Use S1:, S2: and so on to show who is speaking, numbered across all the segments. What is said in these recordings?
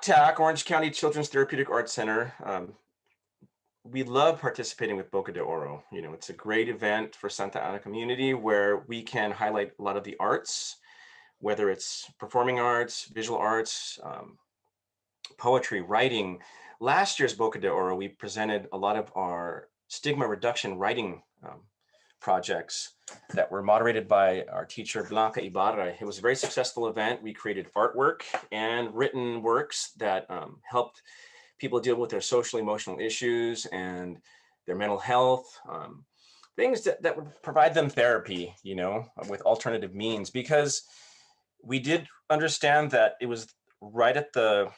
S1: OCTAC, Orange County Children's Therapeutic Arts Center, we love participating with Boca de Oro. It's a great event for Santa Ana community where we can highlight a lot of the arts, whether it's performing arts, visual arts, poetry, writing. Last year's Boca de Oro, we presented a lot of our stigma reduction writing projects that were moderated by our teacher, Blanca Ibarra. It was a very successful event. We created artwork and written works that helped people deal with their social emotional issues and their mental health, things that would provide them therapy, with alternative means, because we did understand that it was right at the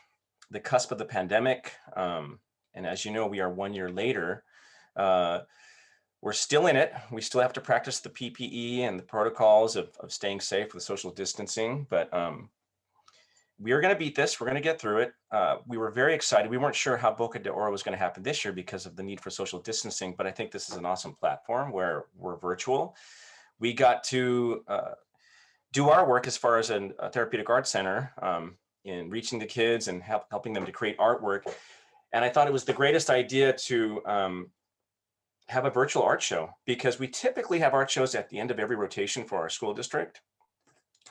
S1: cusp of the pandemic. And as you know, we are 1 year later. We're still in it. We still have to practice the PPE and the protocols of staying safe with social distancing, but we are going to beat this. We're going to get through it. We were very excited. We weren't sure how Boca de Oro was going to happen this year because of the need for social distancing, but I think this is an awesome platform where we're virtual. We got to do our work as far as a therapeutic arts center in reaching the kids and helping them to create artwork. And I thought it was the greatest idea to have a virtual art show, because we typically have art shows at the end of every rotation for our school district.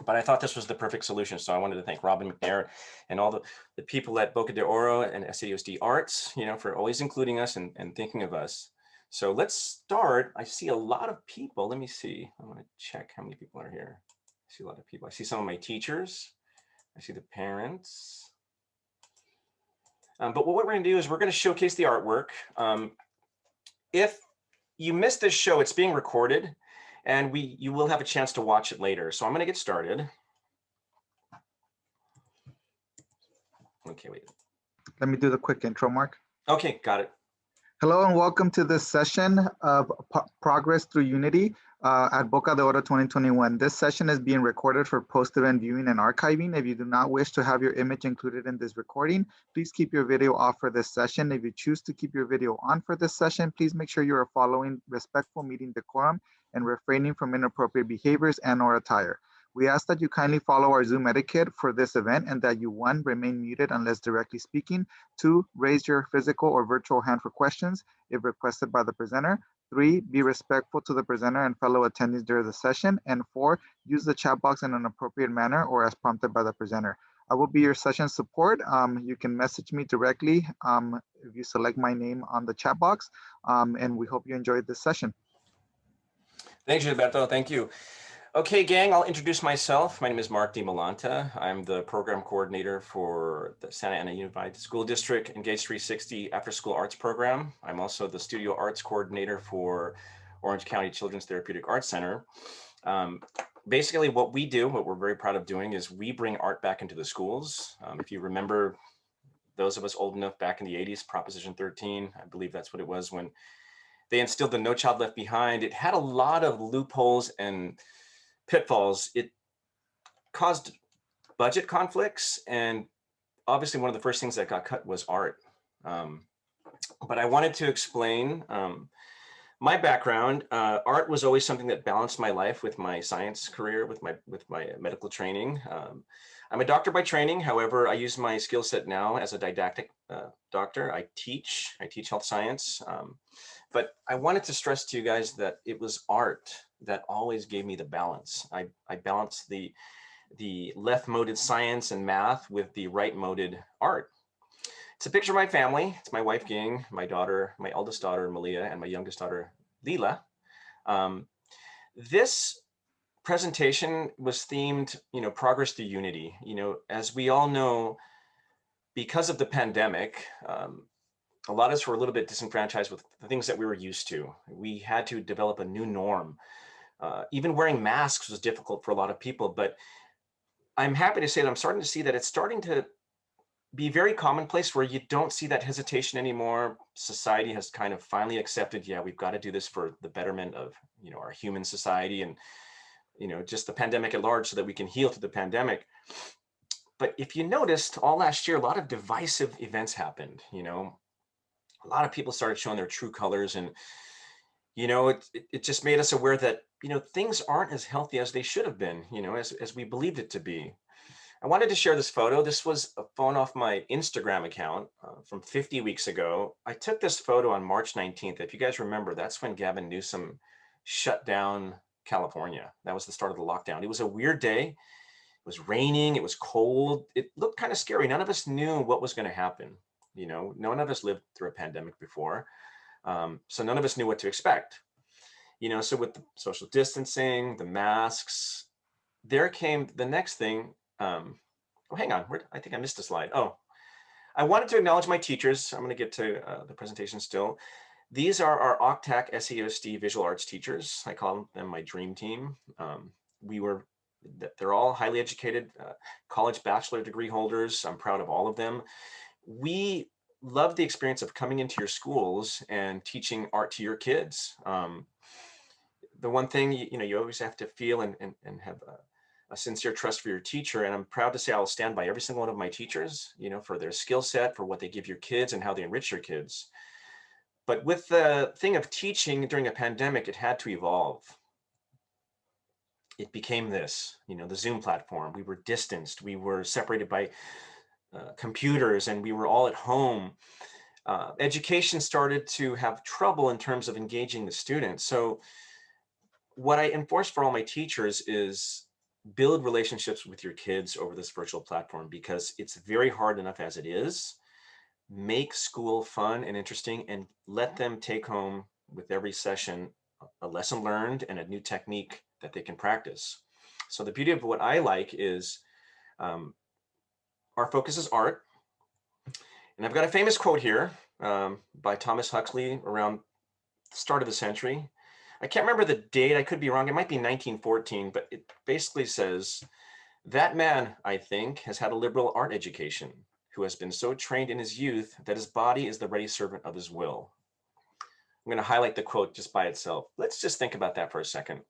S1: But I thought this was the perfect solution. So I wanted to thank Robin McNair and all the people at Boca de Oro and SAUSD Arts, for always including us and thinking of us. So let's start. I see a lot of people. Let me see. I want to check how many people are here. I see a lot of people. I see some of my teachers. I see the parents. But what we're going to do is we're going to showcase the artwork. If you missed this show, it's being recorded, and you will have a chance to watch it later. So I'm going to get started. Okay, wait.
S2: Let me do the quick intro, Mark.
S1: Okay, got it.
S2: Hello and welcome to this session of Progress Through Unity at Boca de Oro 2021. This session is being recorded for post-event viewing and archiving. If you do not wish to have your image included in this recording, please keep your video off for this session. If you choose to keep your video on for this session, please make sure you are following respectful meeting decorum and refraining from inappropriate behaviors and/or attire. We ask that you kindly follow our Zoom etiquette for this event and that you, 1, remain muted unless directly speaking, 2, raise your physical or virtual hand for questions if requested by the presenter, 3, be respectful to the presenter and fellow attendees during the session, and 4, use the chat box in an appropriate manner or as prompted by the presenter. I will be your session support. You can message me directly if you select my name on the chat box, and we hope you enjoyed this session.
S1: Thanks, Gilberto. Thank you. Okay, gang, I'll introduce myself. My name is Mark DiMolanta. I'm the program coordinator for the Santa Ana Unified School District Engage 360 After School Arts Program. I'm also the studio arts coordinator for Orange County Children's Therapeutic Arts Center. Basically, what we're very proud of doing, is we bring art back into the schools. If you remember, those of us old enough, back in the 80s, Proposition 13, I believe that's what it was, when they instilled the No Child Left Behind. It had a lot of loopholes and pitfalls. It caused budget conflicts, and obviously one of the first things that got cut was art. But I wanted to explain my background. Art was always something that balanced my life with my science career, with my medical training. I'm a doctor by training. However, I use my skill set now as a didactic doctor. I teach health science. But I wanted to stress to you guys that it was art that always gave me the balance. I balanced the left-moded science and math with the right-moded art. It's a picture of my family. It's my wife, Ging, my daughter, my eldest daughter, Malia, and my youngest daughter, Lila. This presentation was themed, Progress Through Unity. As we all know, because of the pandemic, a lot of us were a little bit disenfranchised with the things that we were used to. We had to develop a new norm. Even wearing masks was difficult for a lot of people, but I'm happy to say that I'm starting to see that it's starting to be very commonplace, where you don't see that hesitation anymore. Society has kind of finally accepted, yeah, we've got to do this for the betterment of, our human society and, just the pandemic at large, so that we can heal through the pandemic. But if you noticed, all last year, a lot of divisive events happened. A lot of people started showing their true colors, and it just made us aware that things aren't as healthy as they should have been, as we believed it to be. I wanted to share this photo. This was a phone off my Instagram account from 50 weeks ago. I took this photo on March 19th. If you guys remember, that's when Gavin Newsom shut down California. That was the start of the lockdown. It was a weird day. It was raining, it was cold. It looked kind of scary. None of us knew what was going to happen. You know, none of us lived through a pandemic before. So none of us knew what to expect. You know, so with the social distancing, the masks, there came the next thing. Oh, hang on, I think I missed a slide. Oh, I wanted to acknowledge my teachers. I'm going to get to the presentation still. These are our OCTAC SEOSD visual arts teachers. I call them my dream team. They're all highly educated, college bachelor degree holders. I'm proud of all of them. We love the experience of coming into your schools and teaching art to your kids. The one thing, you always have to feel and have a sincere trust for your teacher. And I'm proud to say I'll stand by every single one of my teachers, for their skill set, for what they give your kids and how they enrich your kids. But with the thing of teaching during a pandemic, it had to evolve. It became this, the Zoom platform. We were distanced, we were separated by computers, and we were all at home. Education started to have trouble in terms of engaging the students. So what I enforce for all my teachers is build relationships with your kids over this virtual platform, because it's very hard enough as it is. Make school fun and interesting, and let them take home with every session a lesson learned and a new technique that they can practice. So the beauty of what I like is our focus is art. And I've got a famous quote here by Thomas Huxley around the start of the century. I can't remember the date, I could be wrong, it might be 1914, but it basically says, "That man, I think, has had a liberal art education, who has been so trained in his youth that his body is the ready servant of his will." I'm going to highlight the quote just by itself. Let's just think about that for a second.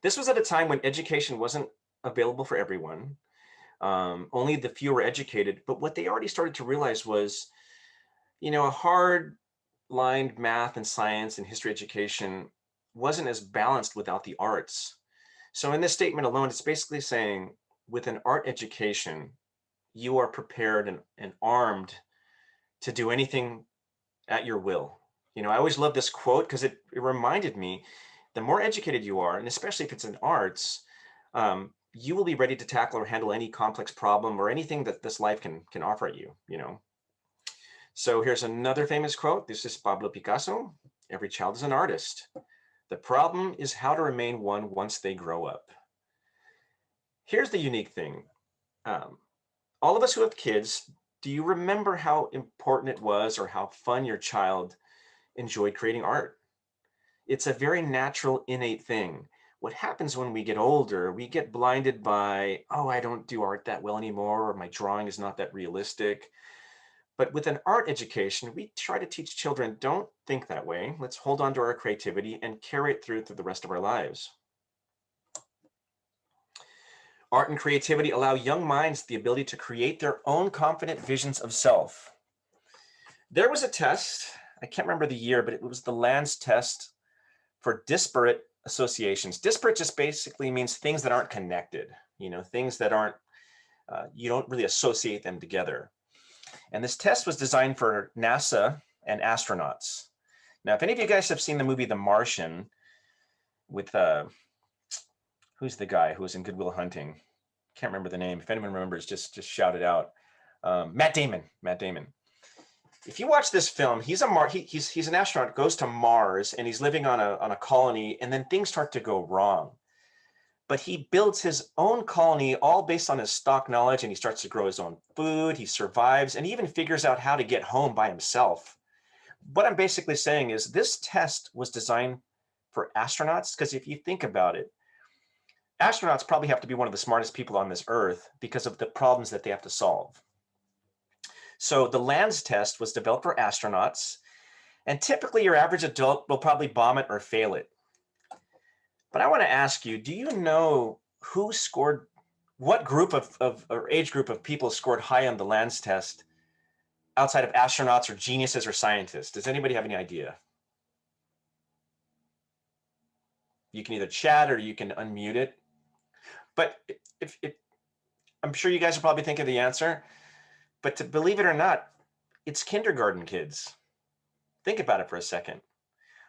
S1: This was at a time when education wasn't available for everyone. Only the few were educated, but what they already started to realize was, a hard-lined math and science and history education wasn't as balanced without the arts. So in this statement alone, it's basically saying, with an art education, you are prepared and armed to do anything at your will. I always love this quote because it reminded me, the more educated you are, and especially if it's in arts, you will be ready to tackle or handle any complex problem or anything that this life can offer you, So here's another famous quote. This is Pablo Picasso. "Every child is an artist. The problem is how to remain one once they grow up." Here's the unique thing. All of us who have kids, do you remember how important it was or how fun your child enjoyed creating art? It's a very natural, innate thing. What happens when we get older, we get blinded by, oh, I don't do art that well anymore, or my drawing is not that realistic. But with an art education, we try to teach children, don't think that way. Let's hold on to our creativity and carry it through the rest of our lives. Art and creativity allow young minds the ability to create their own confident visions of self. There was a test, I can't remember the year, but it was the Lands test for disparate associations. Disparate just basically means things that aren't connected, things that aren't, you don't really associate them together. And this test was designed for NASA and astronauts. Now, if any of you guys have seen the movie The Martian with, who's the guy who was in Good Will Hunting? Can't remember the name. If anyone remembers, just shout it out. Matt Damon. If you watch this film, he's an astronaut, goes to Mars, and he's living on a colony, and then things start to go wrong. But he builds his own colony all based on his stock knowledge, and he starts to grow his own food, he survives, and he even figures out how to get home by himself. What I'm basically saying is this test was designed for astronauts, because if you think about it, astronauts probably have to be one of the smartest people on this earth because of the problems that they have to solve. So the Lands test was developed for astronauts, and typically your average adult will probably bomb it or fail it. But I want to ask you, do you know who scored, what group or age group of people scored high on the Lands test outside of astronauts or geniuses or scientists? Does anybody have any idea? You can either chat or you can unmute it. But I'm sure you guys are probably thinking the answer, but to believe it or not, it's kindergarten kids. Think about it for a second.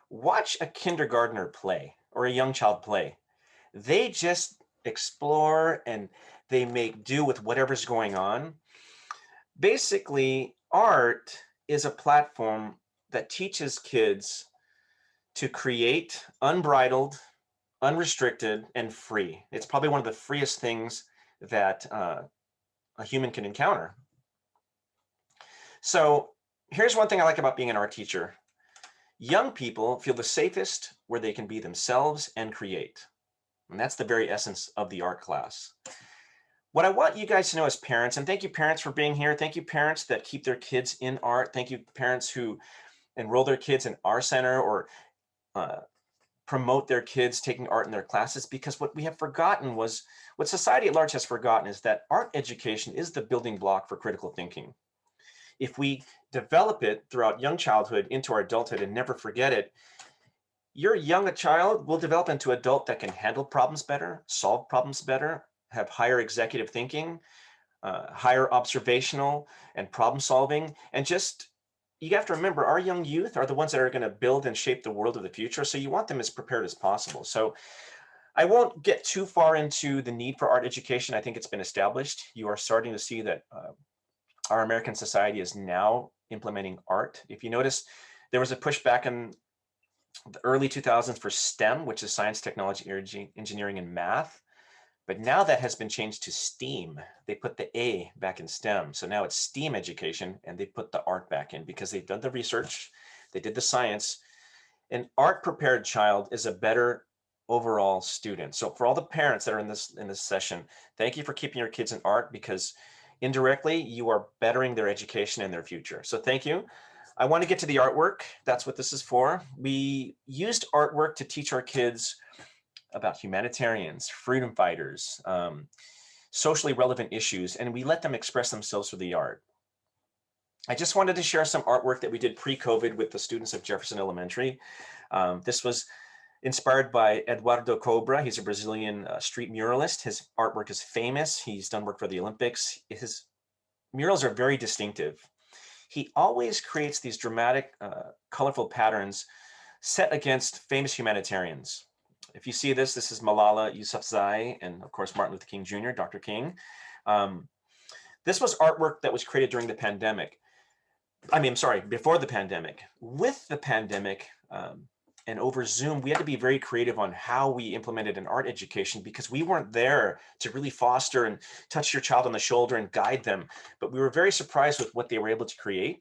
S1: Watch a kindergartner play or a young child play. They just explore and they make do with whatever's going on. Basically, art is a platform that teaches kids to create unbridled, unrestricted, and free. It's probably one of the freest things that a human can encounter. So here's one thing I like about being an art teacher. Young people feel the safest where they can be themselves and create. And that's the very essence of the art class. What I want you guys to know as parents, and thank you parents for being here. Thank you parents that keep their kids in art. Thank you parents who enroll their kids in our center or promote their kids taking art in their classes, because what we have forgotten was, what society at large has forgotten is that art education is the building block for critical thinking. If we develop it throughout young childhood into our adulthood and never forget it, your young child will develop into an adult that can handle problems better, solve problems better, have higher executive thinking, higher observational and problem solving, and just, you have to remember, our young youth are the ones that are going to build and shape the world of the future. So you want them as prepared as possible. So I won't get too far into the need for art education. I think it's been established. You are starting to see that our American society is now implementing art. If you notice, there was a pushback in the early 2000s for STEM, which is science, technology, engineering, and math. But now that has been changed to STEAM. They put the A back in STEM. So now it's STEAM education, and they put the art back in because they've done the research, they did the science. An art prepared child is a better overall student. So for all the parents that are in this session, thank you for keeping your kids in art, because indirectly you are bettering their education and their future. So thank you. I want to get to the artwork. That's what this is for. We used artwork to teach our kids about humanitarians, freedom fighters, socially relevant issues, and we let them express themselves through the art. I just wanted to share some artwork that we did pre-COVID with the students of Jefferson Elementary. This was inspired by Eduardo Cobra. He's a Brazilian street muralist. His artwork is famous. He's done work for the Olympics. His murals are very distinctive. He always creates these dramatic, colorful patterns set against famous humanitarians. If you see this, this is Malala Yousafzai and of course Martin Luther King Jr., Dr. King. This was artwork that was created during the pandemic. Before the pandemic. With the pandemic and over Zoom, we had to be very creative on how we implemented an art education, because we weren't there to really foster and touch your child on the shoulder and guide them. But we were very surprised with what they were able to create.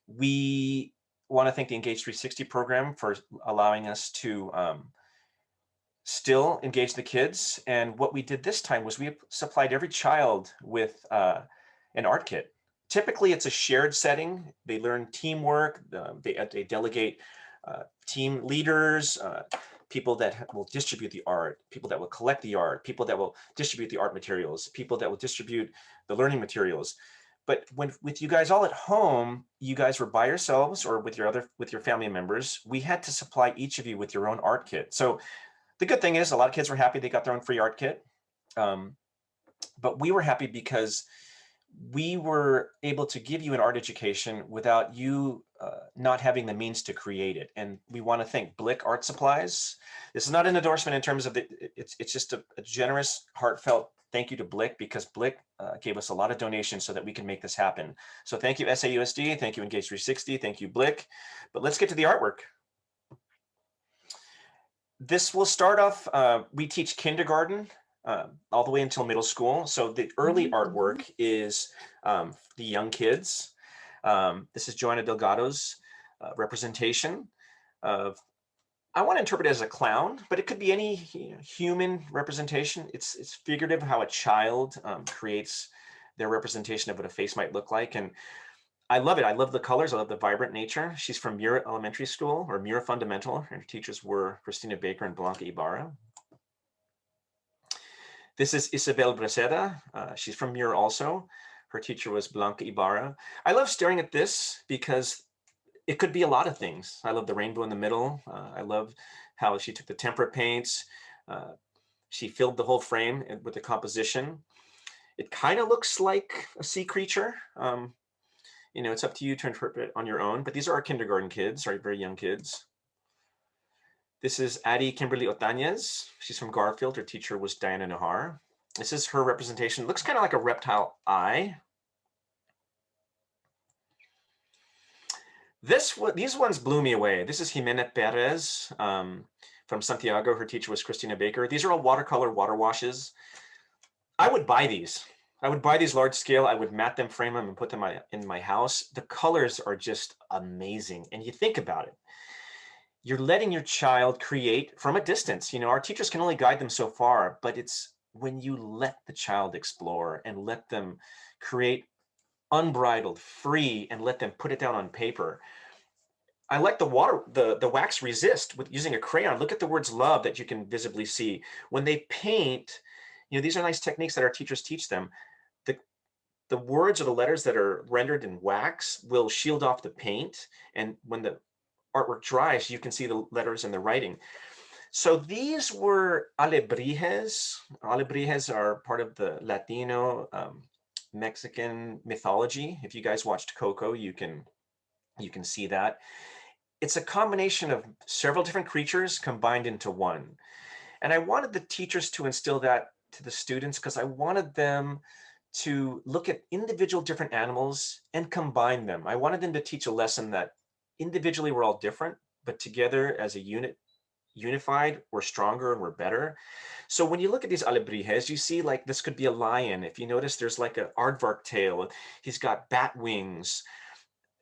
S1: We want to thank the Engage 360 program for allowing us to still engage the kids. And what we did this time was we supplied every child with an art kit. Typically, it's a shared setting. They learn teamwork. They delegate team leaders, people that will distribute the art, people that will collect the art, people that will distribute the art materials, people that will distribute the learning materials. But with you guys all at home, you guys were by yourselves or with your family members. We had to supply each of you with your own art kit. So the good thing is a lot of kids were happy they got their own free art kit. But we were happy because we were able to give you an art education without you not having the means to create it. And we want to thank Blick Art Supplies. This is not an endorsement in terms of it's just a generous, heartfelt thank you to Blick, because Blick gave us a lot of donations so that we can make this happen. So thank you, SAUSD. Thank you, Engage 360. Thank you, Blick. But let's get to the artwork. This will start off, we teach kindergarten all the way until middle school. So the early artwork is the young kids. This is Joanna Delgado's representation of, I want to interpret it as a clown, but it could be any human representation. It's figurative how a child creates their representation of what a face might look like. And I love it. I love the colors. I love the vibrant nature. She's from Mura Elementary School, or Mura Fundamental. Her teachers were Christina Baker and Blanca Ibarra. This is Isabel Braceda. She's from Mura also. Her teacher was Blanca Ibarra. I love staring at this because it could be a lot of things. I love the rainbow in the middle. I love how she took the tempera paints. She filled the whole frame with the composition. It kind of looks like a sea creature. You know, it's up to you to interpret it on your own, but these are our kindergarten kids, right? Very young kids. This is Addie Kimberly Otañez. She's from Garfield. Her teacher was Diana Nahar. This is her representation. It looks kind of like a reptile eye. These ones blew me away. This is Jimena Perez from Santiago. Her teacher was Christina Baker. These are all watercolor water washes. I would buy these. I would buy these large scale. I would mat them, frame them, and put them in my house. The colors are just amazing. And you think about it. You're letting your child create from a distance. You know, our teachers can only guide them so far, but it's when you let the child explore and let them create unbridled, free, and let them put it down on paper. I like the wax resist with using a crayon. Look at the words love that you can visibly see. When they paint, you know, these are nice techniques that our teachers teach them. The words or the letters that are rendered in wax will shield off the paint. And when the artwork dries, you can see the letters and the writing. So these were alebrijes. Alebrijes are part of the Latino Mexican mythology. If you guys watched Coco, you can see that. It's a combination of several different creatures combined into one. And I wanted the teachers to instill that to the students because I wanted them to look at individual different animals and combine them. I wanted them to teach a lesson that individually we're all different, but together as a unit, unified, we're stronger and we're better. So when you look at these alebrijes, you see like this could be a lion. If you notice, there's like an aardvark tail. He's got bat wings,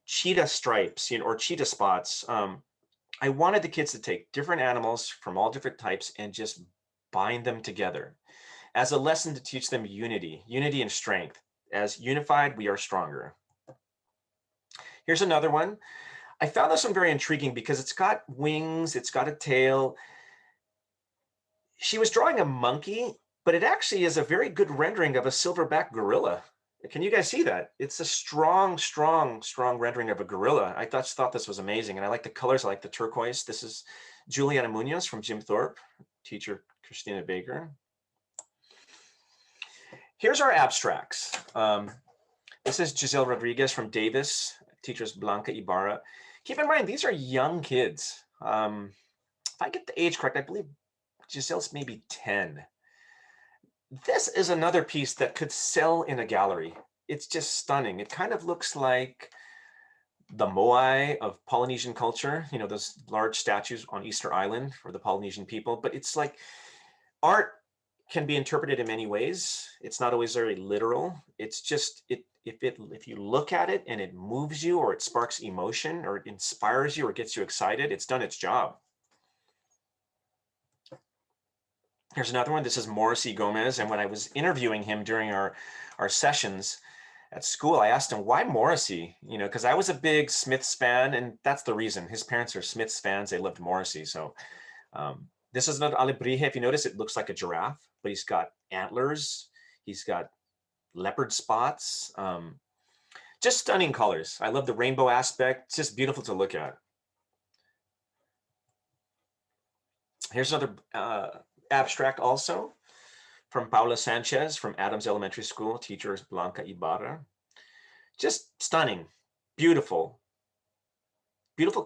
S1: cheetah stripes, you know, or cheetah spots. I wanted the kids to take different animals from all different types and just bind them together as a lesson to teach them unity and strength. As unified, we are stronger. Here's another one. I found this one very intriguing because it's got wings, it's got a tail. She was drawing a monkey, but it actually is a very good rendering of a silverback gorilla. Can you guys see that? It's a strong rendering of a gorilla. I thought this was amazing. And I like the colors. I like the turquoise. This is Juliana Munoz from Jim Thorpe, teacher Christina Baker. Here's our abstracts. This is Giselle Rodriguez from Davis, teachers Blanca Ibarra. Keep in mind, these are young kids. If I get the age correct, I believe Giselle's maybe 10. This is another piece that could sell in a gallery. It's just stunning. It kind of looks like the moai of Polynesian culture, you know, those large statues on Easter Island for the Polynesian people. But it's like art can be interpreted in many ways. It's not always very literal. It's just if you look at it and it moves you or it sparks emotion or it inspires you or gets you excited, it's done its job. Here's another one. This is Morrissey Gomez. And when I was interviewing him during our sessions at school, I asked him, why Morrissey? You know, because I was a big Smiths fan, and that's the reason. His parents are Smiths fans. They loved Morrissey. So this is another alebrije. If you notice, it looks like a giraffe, but he's got antlers. He's got leopard spots. Just stunning colors. I love the rainbow aspect. It's just beautiful to look at. Here's another abstract also from Paula Sanchez from Adams Elementary School, teacher is Blanca Ibarra. Just stunning, beautiful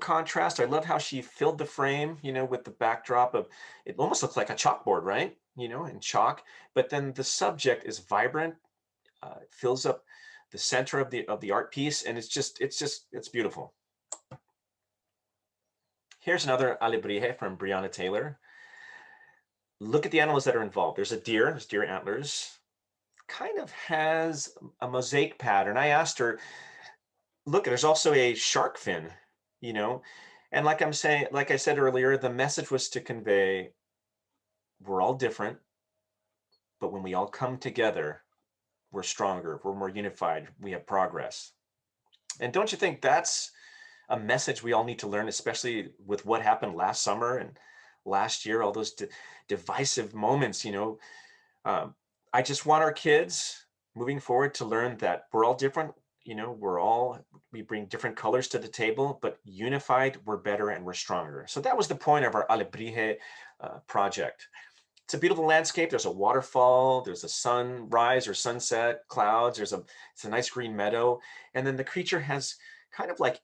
S1: contrast. I love how she filled the frame, you know, with the backdrop of, it almost looks like a chalkboard, right? You know, in chalk, but then the subject is vibrant, it fills up the center of the art piece, and it's beautiful. Here's another alebrije from Brianna Taylor. Look at the animals that are involved. There's a deer, there's deer antlers, kind of has a mosaic pattern. I asked her, look, there's also a shark fin, you know, and like I said earlier, the message was to convey we're all different, but when we all come together, we're stronger, we're more unified, we have progress. And don't you think that's a message we all need to learn, especially with what happened last summer and last year, all those divisive moments, you know? I just want our kids moving forward to learn that we're all different. You know, we bring different colors to the table, but unified, we're better and we're stronger. So that was the point of our alebrije project. It's a beautiful landscape. There's a waterfall, there's a sunrise or sunset, clouds, it's a nice green meadow. And then the creature has kind of like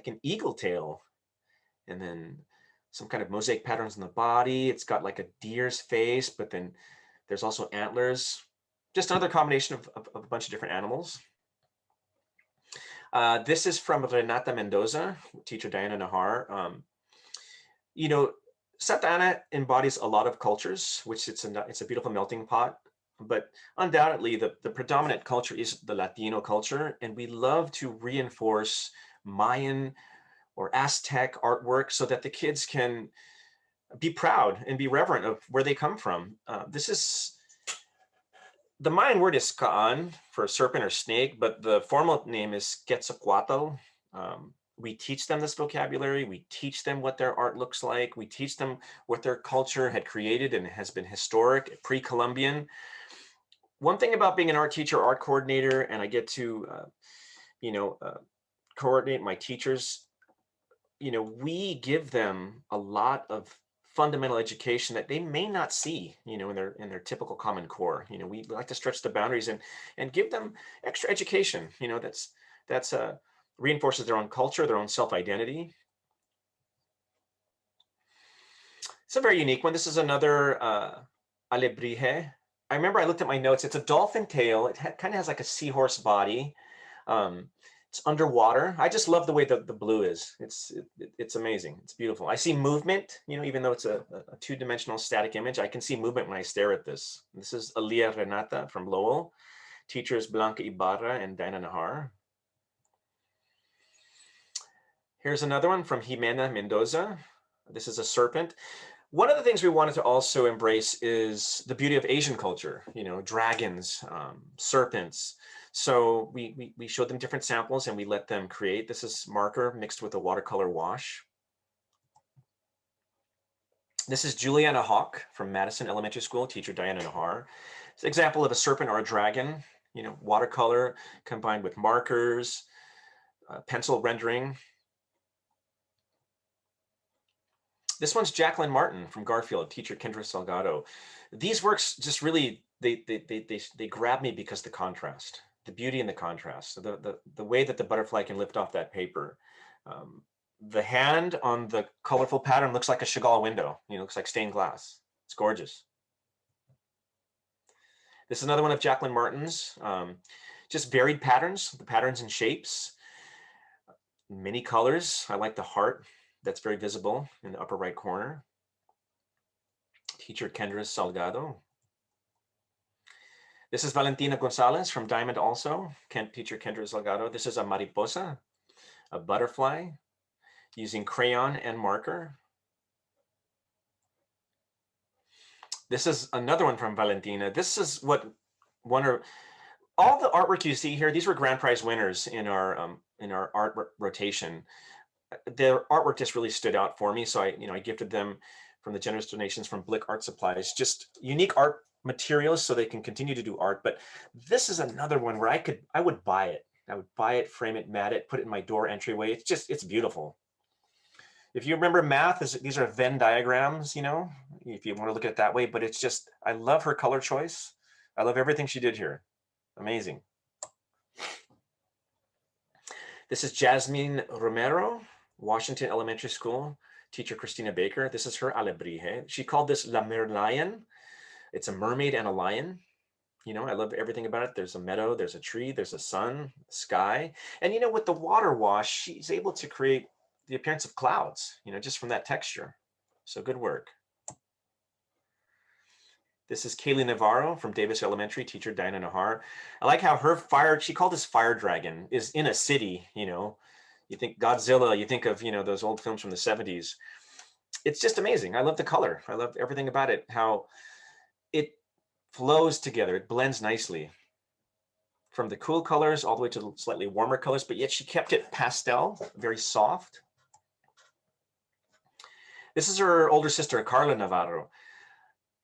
S1: an eagle tail, and then some kind of mosaic patterns in the body. It's got like a deer's face, but then there's also antlers. Just another combination of a bunch of different animals. This is from Renata Mendoza, teacher Diana Nahar. You know, Santa Ana embodies a lot of cultures, which it's a beautiful melting pot. But undoubtedly, the predominant culture is the Latino culture, and we love to reinforce Mayan or Aztec artwork so that the kids can be proud and be reverent of where they come from. The Mayan word is ka'an for serpent or snake, but the formal name is Quetzalcoatl. We teach them this vocabulary. We teach them what their art looks like. We teach them what their culture had created and has been historic, pre-Columbian. One thing about being an art teacher, art coordinator, and I get to, coordinate my teachers, we give them a lot of fundamental education that they may not see, in their typical Common Core. We like to stretch the boundaries and give them extra education, that's reinforces their own culture, their own self-identity. It's a very unique one. This is another alebrije. I remember I looked at my notes. It's a dolphin tail. It kind of has like a seahorse body. It's underwater. I just love the way the blue is. It's amazing. It's beautiful. I see movement, even though it's a two-dimensional static image, I can see movement when I stare at this. This is Alia Renata from Lowell, teachers Blanca Ibarra and Diana Nahar. Here's another one from Jimena Mendoza. This is a serpent. One of the things we wanted to also embrace is the beauty of Asian culture, dragons, serpents. So we showed them different samples and we let them create. This is marker mixed with a watercolor wash. This is Juliana Hawk from Madison Elementary School, teacher Diana Nahar. It's an example of a serpent or a dragon, watercolor combined with markers, pencil rendering. This one's Jacqueline Martin from Garfield, teacher Kendra Salgado. These works just really, they grab me because the contrast, the beauty and the contrast, the way that the butterfly can lift off that paper. The hand on the colorful pattern looks like a Chagall window, looks like stained glass. It's gorgeous. This is another one of Jacqueline Martin's, just varied patterns, the patterns and shapes, many colors. I like the heart. That's very visible in the upper right corner. Teacher Kendra Salgado. This is Valentina Gonzalez from Diamond also, teacher Kendra Salgado. This is a mariposa, a butterfly, using crayon and marker. This is another one from Valentina. This is what all the artwork you see here, these were grand prize winners in our art rotation. Their artwork just really stood out for me. So I gifted them from the generous donations from Blick Art Supplies, just unique art materials so they can continue to do art. But this is another one where I would buy it. I would buy it, frame it, mat it, put it in my door entryway. It's beautiful. If you remember math, these are Venn diagrams, if you want to look at it that way, but it's just, I love her color choice. I love everything she did here. Amazing. This is Jasmine Romero, Washington Elementary School, teacher Christina Baker. This is her alebrije. She called this La Merlion. It's a mermaid and a lion. I love everything about it. There's a meadow, there's a tree, there's a sun, sky. And with the water wash, she's able to create the appearance of clouds, just from that texture. So good work. This is Kaylee Navarro from Davis Elementary, teacher Diana Nahar. I like how her she called this fire dragon, is in a city, You think Godzilla, you think of, those old films from the 70s. It's just amazing. I love the color. I love everything about it, how it flows together. It blends nicely from the cool colors all the way to the slightly warmer colors, but yet she kept it pastel, very soft. This is her older sister, Carla Navarro.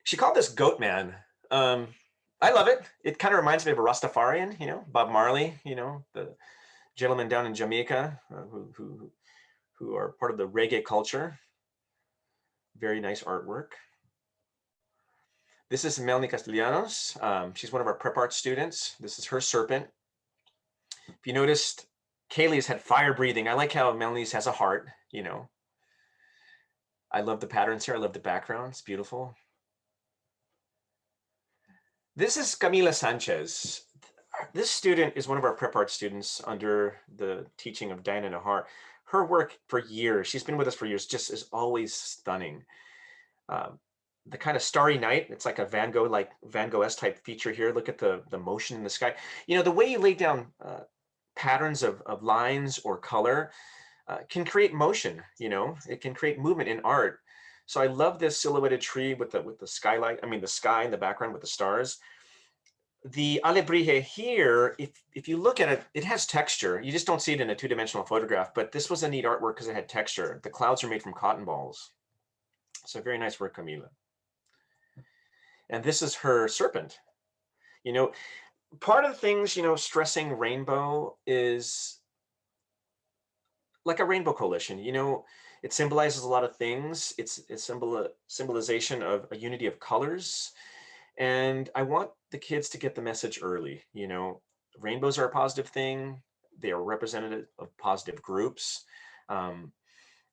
S1: She called this Goat Man. I love it. It kind of reminds me of a Rastafarian, Bob Marley, the gentlemen down in Jamaica who are part of the reggae culture. Very nice artwork. This is Melanie Castellanos. She's one of our prep art students. This is her serpent. If you noticed, Kaylee's had fire breathing. I like how Melanie's has a heart, you know. I love the patterns here. I love the background. It's beautiful. This is Camila Sanchez. This student is one of our prep art students under the teaching of Diana Nahar. Her work for years, she's been with us for years, just is always stunning. The kind of starry night, it's like a Van Gogh-esque type feature here. Look at the motion in the sky. You know, the way you lay down patterns of lines or color can create motion, you know, it can create movement in art. So I love this silhouetted tree with the skylight, I mean the sky in the background with the stars. The alebrije here, if you look at it, it has texture. You just don't see it in a two-dimensional photograph, but this was a neat artwork because it had texture. The clouds are made from cotton balls. So very nice work, Camila. And this is her serpent. You know, part of the things, you know, stressing rainbow is like a rainbow coalition. You know, it symbolizes a lot of things. It's a symbolization of a unity of colors. And I want the kids to get the message early. You know, rainbows are a positive thing. They are representative of positive groups.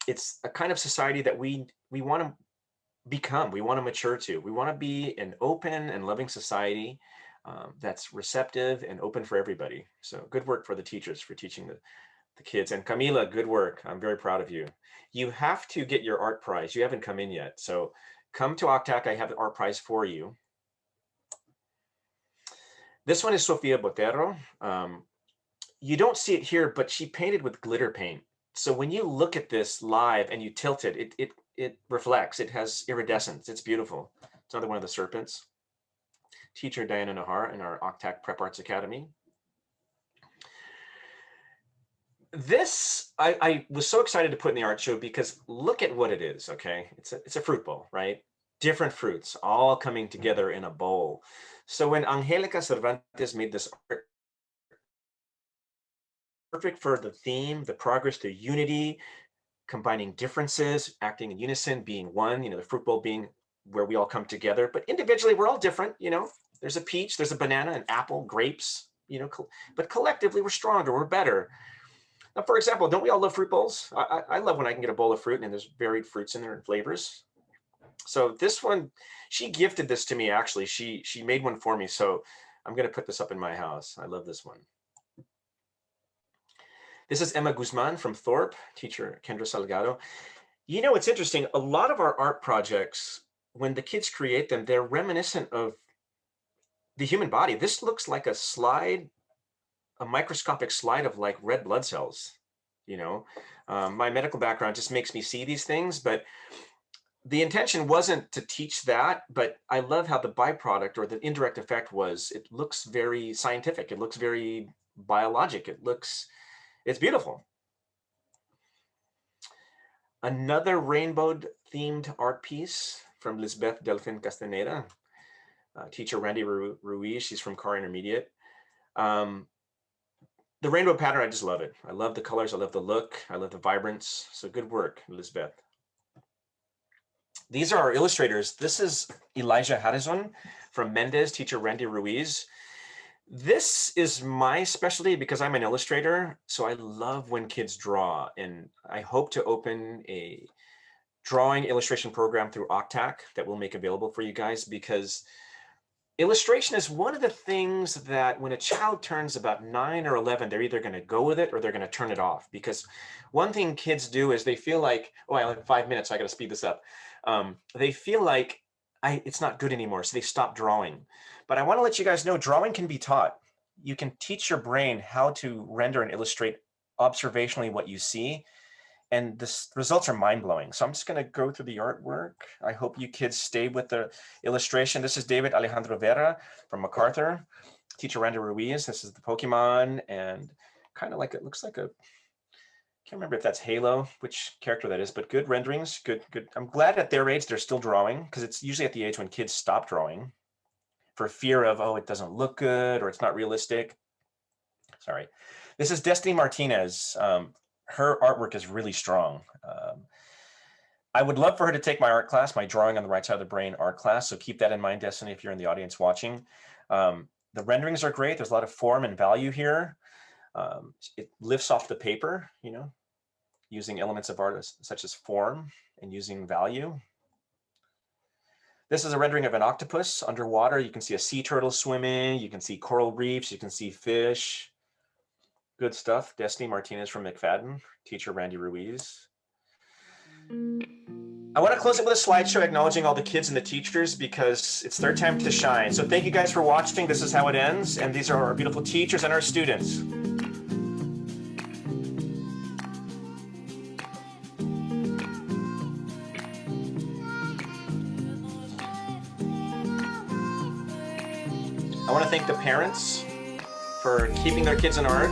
S1: It's a kind of society that we want to become, we want to mature to. We want to be an open and loving society that's receptive and open for everybody. So good work for the teachers for teaching the kids. And Camila, good work. I'm very proud of you. You have to get your art prize. You haven't come in yet. So come to OCTAC. I have the art prize for you. This one is Sofia Botero. You don't see it here, but she painted with glitter paint. So when you look at this live and you tilt it, it reflects. It has iridescence. It's beautiful. It's another one of the serpents. Teacher Diana Nahar in our OCTAC Prep Arts Academy. This, I was so excited to put in the art show because look at what it is, okay? It's a fruit bowl, right? Different fruits all coming together in a bowl. So when Angelica Cervantes made this art, perfect for the theme, the progress to unity, combining differences, acting in unison, being one, you know, the fruit bowl being where we all come together, but individually we're all different, you know, there's a peach, there's a banana, an apple, grapes, you know, but collectively we're stronger, we're better. Now, for example, don't we all love fruit bowls? I love when I can get a bowl of fruit and there's varied fruits in there and flavors. So this one, she gifted this to me, actually. She made one for me, so I'm gonna put this up in my house. I love this one. This is Emma Guzman from Thorpe, teacher Kendra Salgado. You know, it's interesting. A lot of our art projects, when the kids create them, they're reminiscent of the human body. This looks like a slide, a microscopic slide of like red blood cells. You know, my medical background just makes me see these things, but the intention wasn't to teach that, but I love how the byproduct or the indirect effect was, it looks very scientific. It looks very biologic. It's beautiful. Another rainbow themed art piece from Lisbeth Delfin Castaneda, teacher Randy Ruiz, she's from Car Intermediate. The rainbow pattern, I just love it. I love the colors, I love the look, I love the vibrance. So good work, Lisbeth. These are our illustrators. This is Elijah Harrison from Mendez, teacher Randy Ruiz. This is my specialty because I'm an illustrator. So I love when kids draw, and I hope to open a drawing illustration program through OCTAC that we'll make available for you guys, because illustration is one of the things that when a child turns about 9 or 11, they're either going to go with it or they're going to turn it off. Because one thing kids do is they feel like, oh, I only have 5 minutes, so I got to speed this up. They feel like it's not good anymore, so they stop drawing. But I want to let you guys know drawing can be taught. You can teach your brain how to render and illustrate observationally what you see, and the results are mind-blowing. So I'm just going to go through the artwork. I hope you kids stay with the illustration. This is David Alejandro Vera from MacArthur, teacher Randy Ruiz. This is the Pokemon, and kind of like, it looks like a, can't remember if that's Halo, which character that is, but good renderings, good. I'm glad at their age they're still drawing, because it's usually at the age when kids stop drawing for fear of, oh, it doesn't look good or it's not realistic. Sorry. This is Destiny Martinez. Her artwork is really strong. I would love for her to take my art class, my drawing on the right side of the brain art class. So keep that in mind, Destiny, if you're in the audience watching. The renderings are great. There's a lot of form and value here. It lifts off the paper, you know, using elements of art such as form and using value. This is a rendering of an octopus underwater. You can see a sea turtle swimming. You can see coral reefs. You can see fish. Good stuff. Destiny Martinez from McFadden, teacher Randy Ruiz. I want to close it with a slideshow acknowledging all the kids and the teachers because it's their time to shine. So thank you guys for watching. This is how it ends. And these are our beautiful teachers and our students. I want to thank the parents for keeping their kids in art.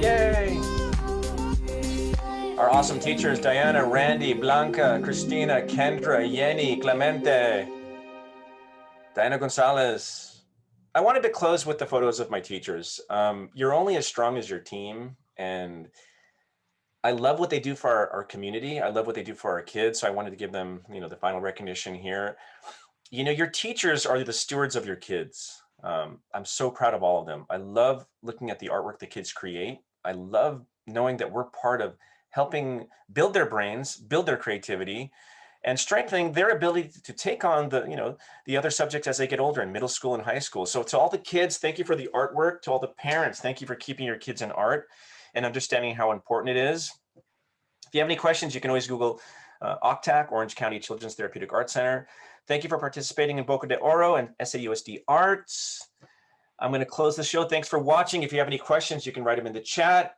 S1: Yay! Our awesome teachers, Diana, Randy, Blanca, Christina, Kendra, Yenny, Clemente, Diana Gonzalez. I wanted to close with the photos of my teachers. You're only as strong as your team, and I love what they do for our community. I love what they do for our kids, so I wanted to give them, you know, the final recognition here. You know, your teachers are the stewards of your kids. I'm so proud of all of them. I love looking at the artwork the kids create. I love knowing that we're part of helping build their brains, build their creativity, and strengthening their ability to take on the, you know, the other subjects as they get older in middle school and high school. So to all the kids, thank you for the artwork. To all the parents, thank you for keeping your kids in art and understanding how important it is. If you have any questions, you can always Google OCTAC, Orange County Children's Therapeutic Art Center. Thank you for participating in Boca de Oro and SAUSD Arts. I'm going to close the show. Thanks for watching. If you have any questions, you can write them in the chat.